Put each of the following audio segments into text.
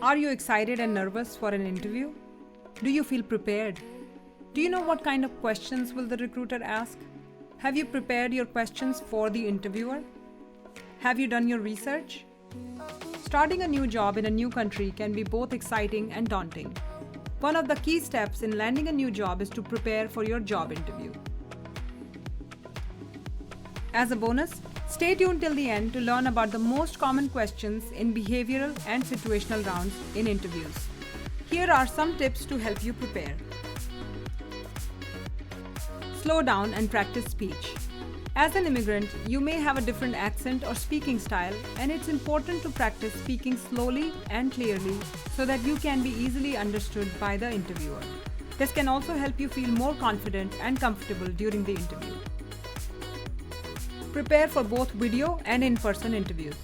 Are you excited and nervous for an interview? Do you feel prepared? Do you know what kind of questions will the recruiter ask? Have you prepared your questions for the interviewer? Have you done your research? Starting a new job in a new country can be both exciting and daunting. One of the key steps in landing a new job is to prepare for your job interview. As a bonus, stay tuned till the end to learn about the most common questions in behavioral and situational rounds in interviews. Here are some tips to help you prepare. Slow down and practice speech. As an immigrant, you may have a different accent or speaking style, and it's important to practice speaking slowly and clearly so that you can be easily understood by the interviewer. This can also help you feel more confident and comfortable during the interview. Prepare for both video and in-person interviews.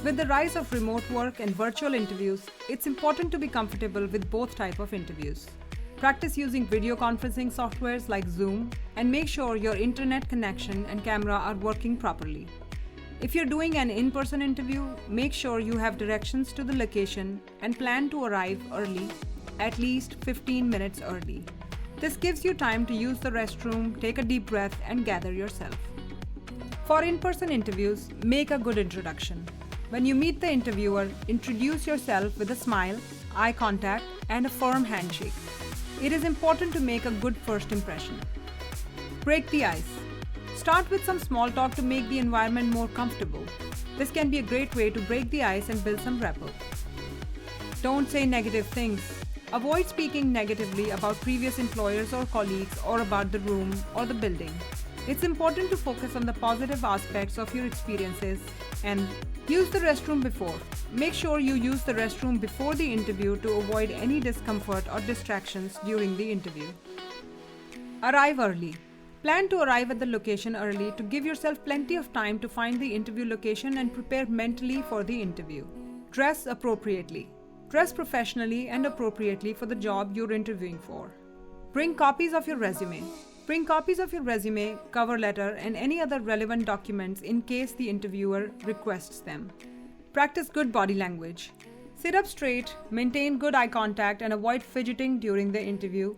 With the rise of remote work and virtual interviews, it's important to be comfortable with both types of interviews. Practice using video conferencing softwares like Zoom and make sure your internet connection and camera are working properly. If you're doing an in-person interview, make sure you have directions to the location and plan to arrive early, at least 15 minutes early. This gives you time to use the restroom, take a deep breath, and gather yourself. For in-person interviews, make a good introduction. When you meet the interviewer, introduce yourself with a smile, eye contact, and a firm handshake. It is important to make a good first impression. Break the ice. Start with some small talk to make the environment more comfortable. This can be a great way to break the ice and build some rapport. Don't say negative things. Avoid speaking negatively about previous employers or colleagues or about the room or the building. It's important to focus on the positive aspects of your experiences and use the restroom before. Make sure you use the restroom before the interview to avoid any discomfort or distractions during the interview. Arrive early. Plan to arrive at the location early to give yourself plenty of time to find the interview location and prepare mentally for the interview. Dress appropriately. Dress professionally and appropriately for the job you're interviewing for. Bring copies of your resume. Bring copies of your resume, cover letter, and any other relevant documents in case the interviewer requests them. Practice good body language. Sit up straight, maintain good eye contact, and avoid fidgeting during the interview.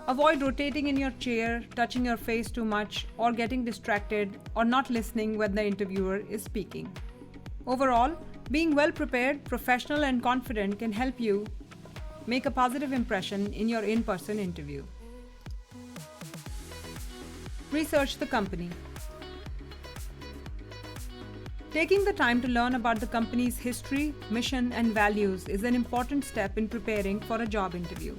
Avoid rotating in your chair, touching your face too much, or getting distracted or not listening when the interviewer is speaking. Overall, being well prepared, professional, and confident can help you make a positive impression in your in-person interview. Research the company. Taking the time to learn about the company's history, mission, and values is an important step in preparing for a job interview.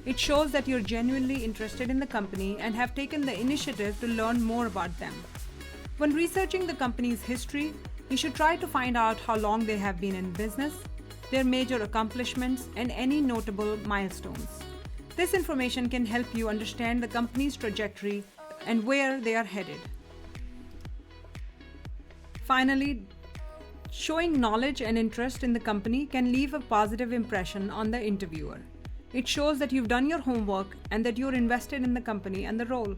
It shows that you're genuinely interested in the company and have taken the initiative to learn more about them. When researching the company's history, you should try to find out how long they have been in business, their major accomplishments, and any notable milestones. This information can help you understand the company's trajectory and where they are headed. Finally, showing knowledge and interest in the company can leave a positive impression on the interviewer. It shows that you've done your homework and that you're invested in the company and the role.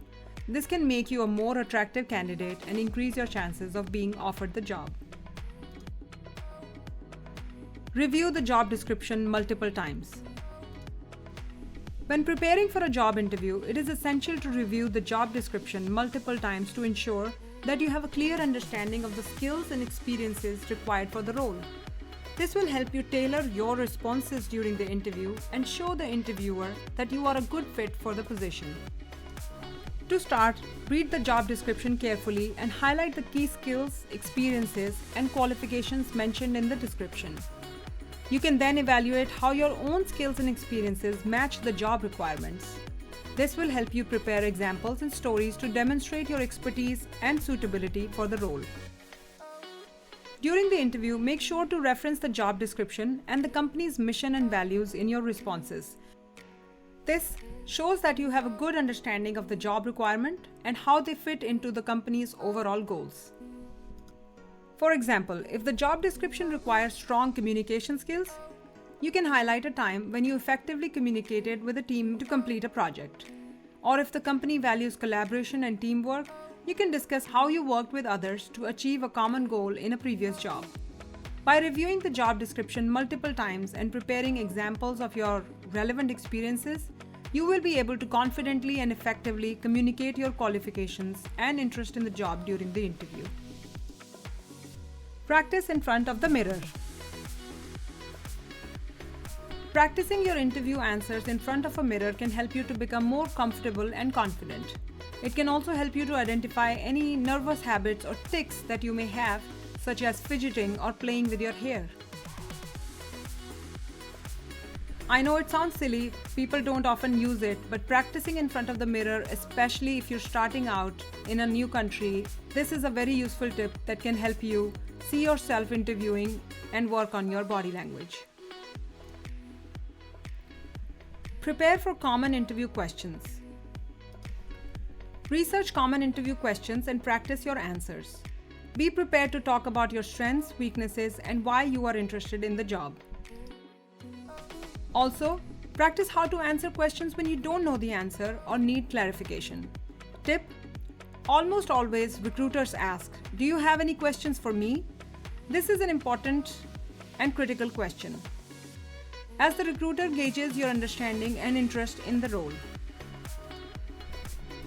This can make you a more attractive candidate and increase your chances of being offered the job. Review the job description multiple times. When preparing for a job interview, it is essential to review the job description multiple times to ensure that you have a clear understanding of the skills and experiences required for the role. This will help you tailor your responses during the interview and show the interviewer that you are a good fit for the position. To start, read the job description carefully and highlight the key skills, experiences, and qualifications mentioned in the description. You can then evaluate how your own skills and experiences match the job requirements. This will help you prepare examples and stories to demonstrate your expertise and suitability for the role. During the interview, make sure to reference the job description and the company's mission and values in your responses. This shows that you have a good understanding of the job requirement and how they fit into the company's overall goals. For example, if the job description requires strong communication skills, you can highlight a time when you effectively communicated with a team to complete a project. Or if the company values collaboration and teamwork, you can discuss how you worked with others to achieve a common goal in a previous job. By reviewing the job description multiple times and preparing examples of your relevant experiences, you will be able to confidently and effectively communicate your qualifications and interest in the job during the interview. Practice in front of the mirror. Practicing your interview answers in front of a mirror can help you to become more comfortable and confident. It can also help you to identify any nervous habits or tics that you may have, such as fidgeting or playing with your hair. I know it sounds silly, people don't often use it, but practicing in front of the mirror, especially if you're starting out in a new country, this is a very useful tip that can help you see yourself interviewing and work on your body language. Prepare for common interview questions. Research common interview questions and practice your answers. Be prepared to talk about your strengths, weaknesses, and why you are interested in the job. Also, practice how to answer questions when you don't know the answer or need clarification. Tip: almost always recruiters ask, "Do you have any questions for me?" This is an important and critical question, as the recruiter gauges your understanding and interest in the role.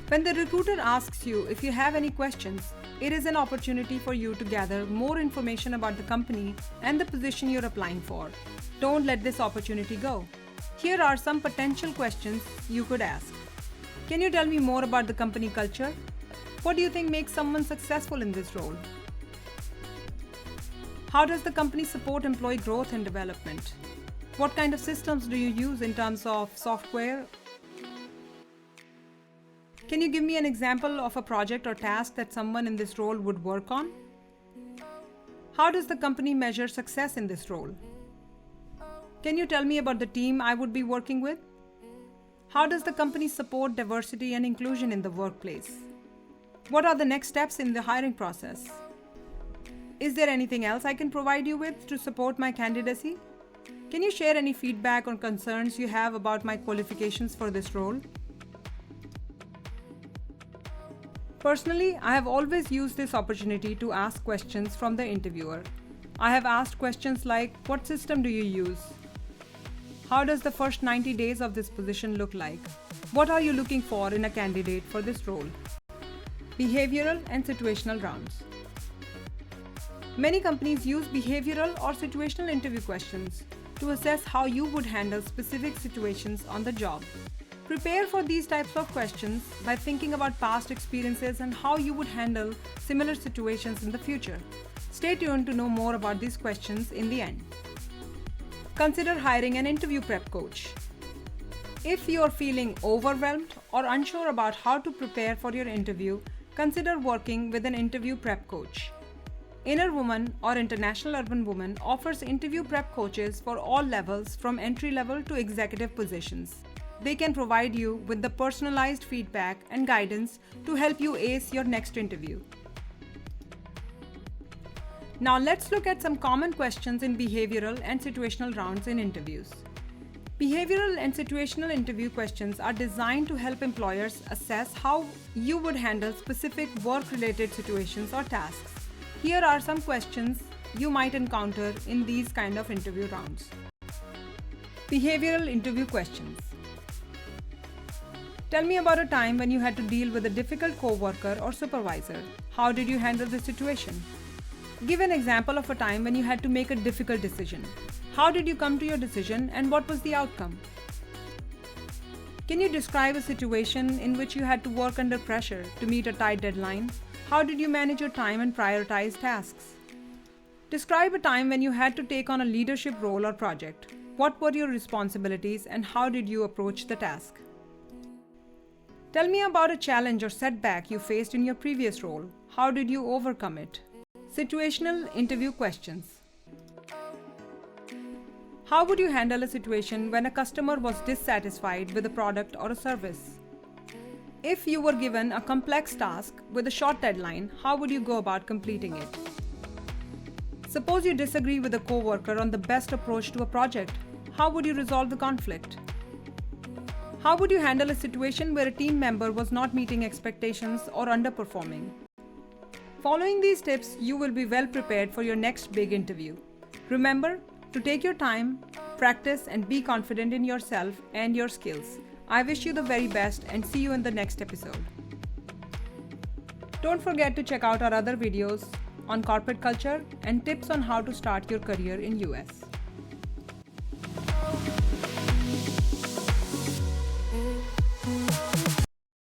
When the recruiter asks you if you have any questions, it is an opportunity for you to gather more information about the company and the position you're applying for. Don't let this opportunity go. Here are some potential questions you could ask. Can you tell me more about the company culture? What do you think makes someone successful in this role? How does the company support employee growth and development? What kind of systems do you use in terms of software? Can you give me an example of a project or task that someone in this role would work on? How does the company measure success in this role? Can you tell me about the team I would be working with? How does the company support diversity and inclusion in the workplace? What are the next steps in the hiring process? Is there anything else I can provide you with to support my candidacy? Can you share any feedback or concerns you have about my qualifications for this role? Personally, I have always used this opportunity to ask questions from the interviewer. I have asked questions like, what system do you use? How does the first 90 days of this position look like? What are you looking for in a candidate for this role? Behavioral and situational rounds. Many companies use behavioral or situational interview questions to assess how you would handle specific situations on the job. Prepare for these types of questions by thinking about past experiences and how you would handle similar situations in the future. Stay tuned to know more about these questions in the end. Consider hiring an interview prep coach. If you are feeling overwhelmed or unsure about how to prepare for your interview, consider working with an interview prep coach. Inner Woman or International Urban Woman offers interview prep coaches for all levels from entry level to executive positions. They can provide you with the personalized feedback and guidance to help you ace your next interview. Now let's look at some common questions in behavioral and situational rounds in interviews. Behavioral and situational interview questions are designed to help employers assess how you would handle specific work-related situations or tasks. Here are some questions you might encounter in these kind of interview rounds. Behavioral interview questions. Tell me about a time when you had to deal with a difficult coworker or supervisor. How did you handle the situation? Give an example of a time when you had to make a difficult decision. How did you come to your decision and what was the outcome? Can you describe a situation in which you had to work under pressure to meet a tight deadline? How did you manage your time and prioritize tasks? Describe a time when you had to take on a leadership role or project. What were your responsibilities and how did you approach the task? Tell me about a challenge or setback you faced in your previous role. How did you overcome it? Situational interview questions. How would you handle a situation when a customer was dissatisfied with a product or a service? If you were given a complex task with a short deadline, how would you go about completing it? Suppose you disagree with a coworker on the best approach to a project. How would you resolve the conflict? How would you handle a situation where a team member was not meeting expectations or underperforming? Following these tips, you will be well prepared for your next big interview. Remember to take your time, practice, and be confident in yourself and your skills. I wish you the very best and see you in the next episode. Don't forget to check out our other videos on corporate culture and tips on how to start your career in US.